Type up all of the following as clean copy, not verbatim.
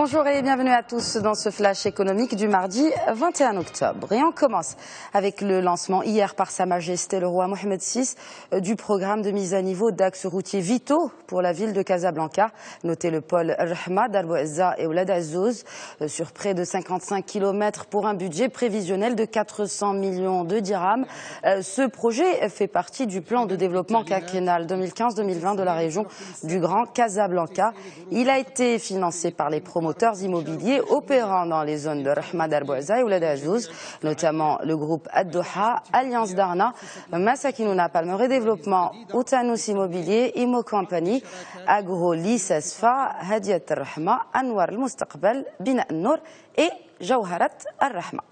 Bonjour et bienvenue à tous dans ce flash économique du mardi 21 octobre. Et on commence avec le lancement hier par Sa Majesté le roi Mohamed VI du programme de mise à niveau d'axes routiers vitaux pour la ville de Casablanca. Notez le pôle Rahma, Dar Bouezza et Oulad Azzouz sur près de 55 km pour un budget prévisionnel de 400 millions de dirhams. Ce projet fait partie du plan de développement quinquennal 2015-2020 de la région du Grand Casablanca. Il a été financé par les promoteurs immobiliers opérant dans les zones de Rahma, Dar Bouezza et Oulad Azzouz, notamment le groupe Ad-Doha, Alliance Darna, Masakinouna Palmeraie Développement, Outanous Immobilier, Imo Company, Agro Lisasfa, Hadiat Rahma, Anwar al-Mustaqbal, Bina Nour et Jawharat al-Rahma.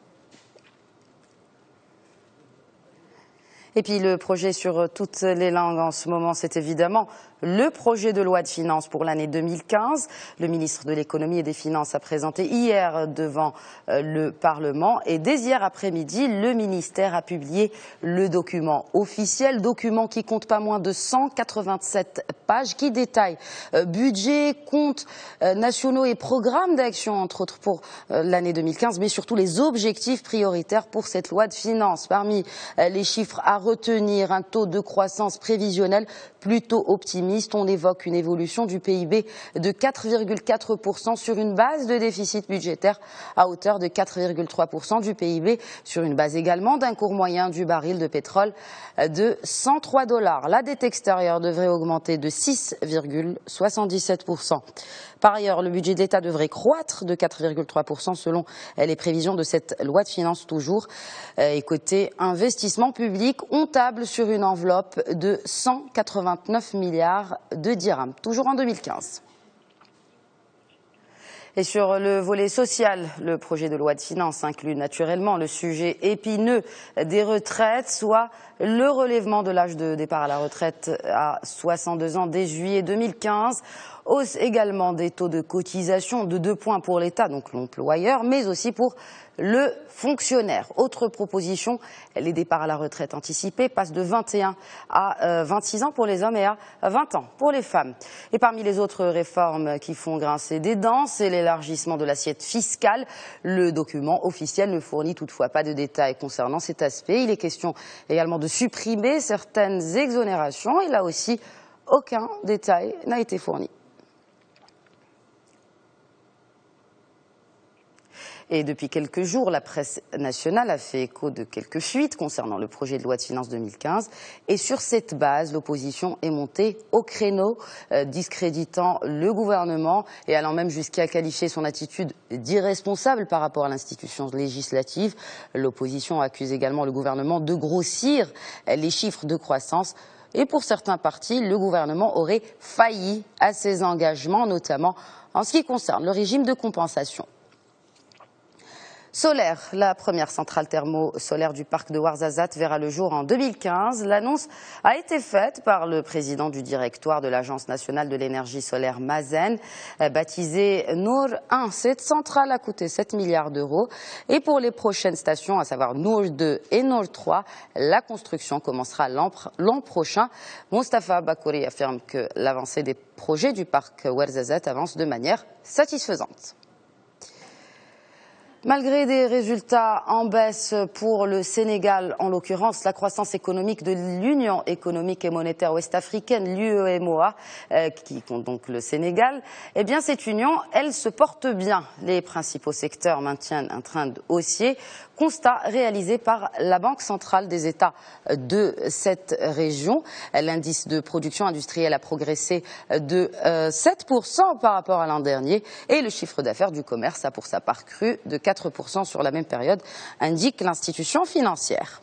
Et puis le projet sur toutes les langues en ce moment, c'est évidemment le projet de loi de finances pour l'année 2015. Le ministre de l'économie et des finances a présenté hier devant le Parlement et dès hier après-midi, le ministère a publié le document officiel, document qui compte pas moins de 187 pages, qui détaille budget, comptes nationaux et programmes d'action, entre autres pour l'année 2015, mais surtout les objectifs prioritaires pour cette loi de finances. Parmi les chiffres à retenir, un taux de croissance prévisionnel plutôt optimiste. On évoque une évolution du PIB de 4,4% sur une base de déficit budgétaire à hauteur de 4,3% du PIB, sur une base également d'un cours moyen du baril de pétrole de 103 $. La dette extérieure devrait augmenter de 6,77%. Par ailleurs, le budget de l'État devrait croître de 4,3% selon les prévisions de cette loi de finances toujours. Et côté investissement public, on table sur une enveloppe de 189 milliards de dirhams, toujours en 2015. Et sur le volet social, le projet de loi de finances inclut naturellement le sujet épineux des retraites, soit le relèvement de l'âge de départ à la retraite à 62 ans dès juillet 2015. Hausse également des taux de cotisation de 2 points pour l'État, donc l'employeur, mais aussi pour le fonctionnaire. Autre proposition, les départs à la retraite anticipés passent de 21 à 26 ans pour les hommes et à 20 ans pour les femmes. Et parmi les autres réformes qui font grincer des dents, c'est l'élargissement de l'assiette fiscale. Le document officiel ne fournit toutefois pas de détails concernant cet aspect. Il est question également de supprimer certaines exonérations et là aussi, aucun détail n'a été fourni. Et depuis quelques jours, la presse nationale a fait écho de quelques fuites concernant le projet de loi de finances 2015. Et sur cette base, l'opposition est montée au créneau, discréditant le gouvernement et allant même jusqu'à qualifier son attitude d'irresponsable par rapport à l'institution législative. L'opposition accuse également le gouvernement de grossir les chiffres de croissance. Et pour certains partis, le gouvernement aurait failli à ses engagements, notamment en ce qui concerne le régime de compensation. Solaire, la première centrale thermo-solaire du parc de Ouarzazate verra le jour en 2015. L'annonce a été faite par le président du directoire de l'Agence nationale de l'énergie solaire Mazen, baptisée Nour 1. Cette centrale a coûté 7 milliards d'euros. Et pour les prochaines stations, à savoir Nour 2 et Nour 3, la construction commencera l'an prochain. Mostafa Bakouri affirme que l'avancée des projets du parc Ouarzazate avance de manière satisfaisante. Malgré des résultats en baisse pour le Sénégal, en l'occurrence la croissance économique de l'Union économique et monétaire ouest-africaine, l'UEMOA, qui compte donc le Sénégal, eh bien cette union, elle se porte bien. Les principaux secteurs maintiennent un trend haussier. Constat réalisé par la Banque centrale des États de cette région. L'indice de production industrielle a progressé de 7% par rapport à l'an dernier et le chiffre d'affaires du commerce a pour sa part cru de 4% sur la même période, indique l'institution financière.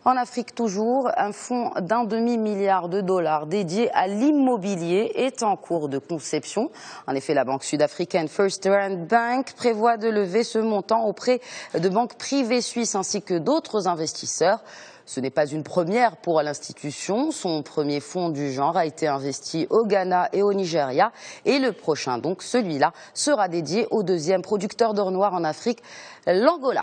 En Afrique toujours, un fonds d'1,5 milliard de dollars dédié à l'immobilier est en cours de conception. En effet, la banque sud-africaine First Rand Bank prévoit de lever ce montant auprès de banques privées suisses ainsi que d'autres investisseurs. Ce n'est pas une première pour l'institution. Son premier fonds du genre a été investi au Ghana et au Nigeria. Et le prochain, donc celui-là, sera dédié au deuxième producteur d'or noir en Afrique, l'Angola.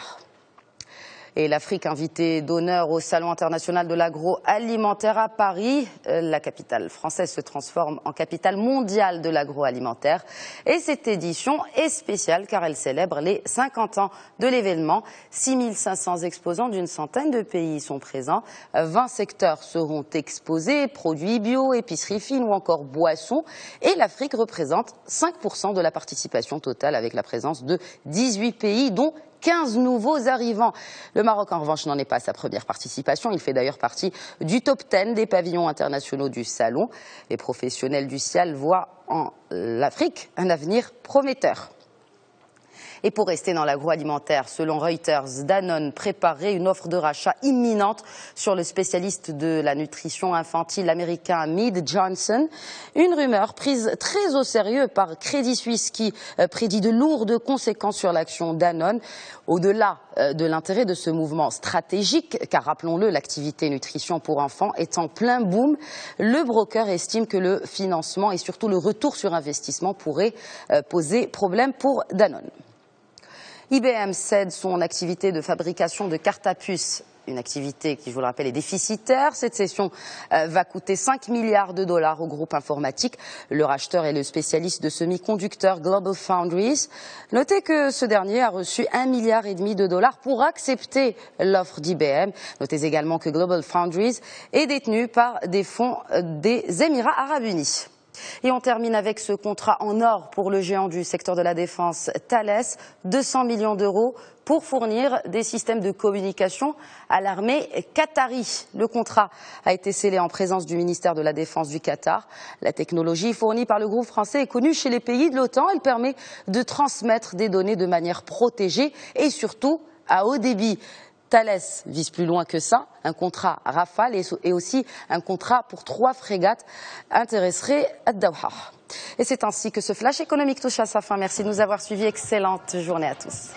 Et l'Afrique invitée d'honneur au Salon international de l'agroalimentaire à Paris. La capitale française se transforme en capitale mondiale de l'agroalimentaire. Et cette édition est spéciale car elle célèbre les 50 ans de l'événement. 6500 exposants d'une centaine de pays sont présents. 20 secteurs seront exposés, produits bio, épicerie fine ou encore boissons. Et l'Afrique représente 5% de la participation totale avec la présence de 18 pays dont 15 nouveaux arrivants. Le Maroc, en revanche, n'en est pas à sa première participation. Il fait d'ailleurs partie du top 10 des pavillons internationaux du salon. Les professionnels du SIAL voient en l'Afrique un avenir prometteur. Et pour rester dans l'agroalimentaire, selon Reuters, Danone préparerait une offre de rachat imminente sur le spécialiste de la nutrition infantile américain Mead Johnson. Une rumeur prise très au sérieux par Crédit Suisse qui prédit de lourdes conséquences sur l'action Danone. Au-delà de l'intérêt de ce mouvement stratégique, car rappelons-le, l'activité nutrition pour enfants est en plein boom, le broker estime que le financement et surtout le retour sur investissement pourraient poser problème pour Danone. IBM cède son activité de fabrication de cartes à puces, une activité qui, je vous le rappelle, est déficitaire. Cette cession va coûter 5 milliards de dollars au groupe informatique. Le racheteur est le spécialiste de semi-conducteurs GlobalFoundries. Notez que ce dernier a reçu 1,5 milliard de dollars pour accepter l'offre d'IBM. Notez également que GlobalFoundries est détenu par des fonds des Émirats arabes unis. Et on termine avec ce contrat en or pour le géant du secteur de la défense Thales, 200 millions d'euros pour fournir des systèmes de communication à l'armée qatari. Le contrat a été scellé en présence du ministère de la Défense du Qatar. La technologie fournie par le groupe français est connue chez les pays de l'OTAN. Elle permet de transmettre des données de manière protégée et surtout à haut débit. Thales vise plus loin que ça, un contrat Rafale et aussi un contrat pour 3 frégates intéresserait à Doha. Et c'est ainsi que ce flash économique touche à sa fin. Merci de nous avoir suivis. Excellente journée à tous.